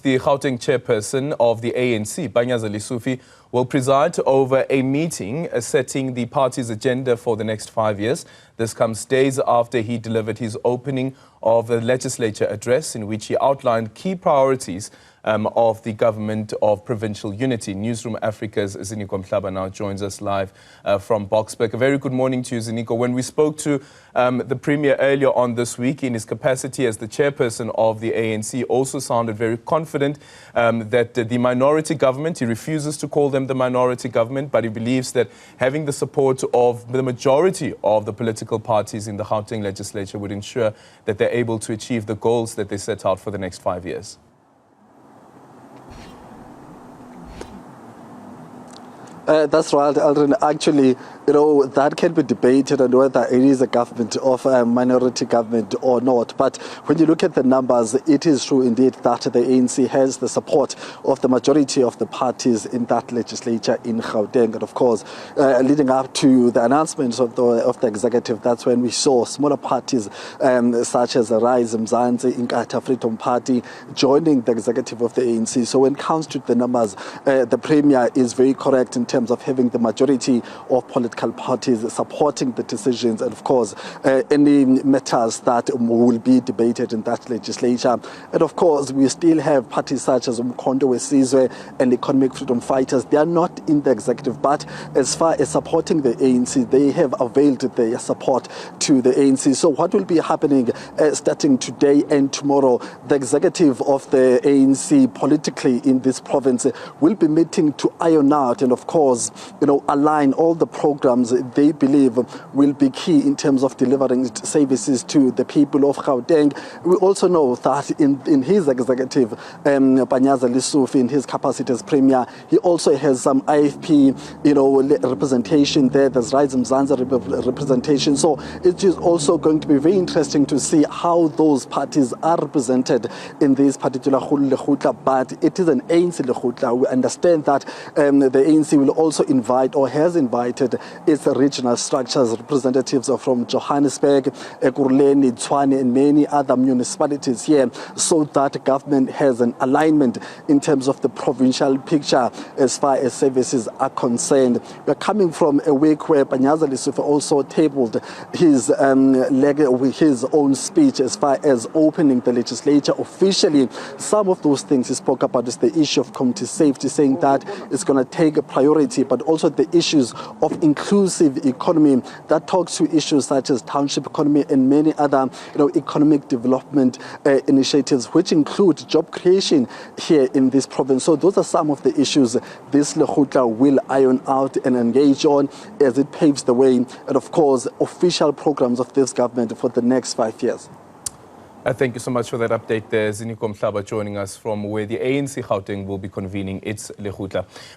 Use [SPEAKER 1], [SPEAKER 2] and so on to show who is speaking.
[SPEAKER 1] The Gauteng Chairperson of the ANC, Panyaza Lesufi, will preside over a meeting setting the party's agenda for the next 5 years. This comes days after he delivered his opening of the legislature address, in which he outlined key priorities of the government of provincial unity. Newzroom Afrika's Ziniko Mhlaba now joins us live from Boksburg. A very good morning to you, Ziniko. When we spoke to the Premier earlier on this week in his capacity as the chairperson of the ANC, also sounded very confident that the minority government, he refuses to call them the minority government, but he believes that having the support of the majority of the political parties in the Gauteng legislature would ensure that they're able to achieve the goals that they set out for the next 5 years.
[SPEAKER 2] That's right, Aldrin. Actually, that can be debated on whether it is a government of a minority government or not. But when you look at the numbers, it is true indeed that the ANC has the support of the majority of the parties in that legislature in Gauteng. And of course, leading up to the announcements of the executive, that's when we saw smaller parties such as Rise Mzansi, Inkatha Freedom Party joining the executive of the ANC. So when it comes to the numbers, the Premier is very correct in terms of having the majority of political parties supporting the decisions and, of course, any matters that will be debated in that legislature. And, of course, we still have parties such as Umkhonto Wesizwe and Economic Freedom Fighters. They are not in the executive, but as far as supporting the ANC, they have availed their support to the ANC. So what will be happening starting today and tomorrow, the executive of the ANC politically in this province will be meeting to iron out and, of course, align all the programs they believe will be key in terms of delivering services to the people of Gauteng. We also know that in his executive, Panyaza Lesufi, in his capacity as Premier, he also has some IFP, representation there. There's Rise Mzansi representation. So it is also going to be very interesting to see how those parties are represented in this particular Lekgotla. But it is an ANC Lekgotla. We understand that the ANC will also invite or has invited its regional structures, representatives from Johannesburg, Ekurhuleni, Tshwane, and many other municipalities here, so that government has an alignment in terms of the provincial picture as far as services are concerned. We're coming from a week where Panyaza Lesufi also tabled his own speech as far as opening the legislature officially. Some of those things he spoke about is the issue of community safety, saying that it's going to take a priority, but also the issues of inclusive economy that talks to issues such as township economy and many other economic development initiatives, which include job creation here in this province. So those are some of the issues this Lekgotla will iron out and engage on as it paves the way, and of course official programs of this government for the next 5 years.
[SPEAKER 1] Thank you so much for that update there. Ziniko Mhlaba joining us from where the ANC Gauteng will be convening its Lekgotla.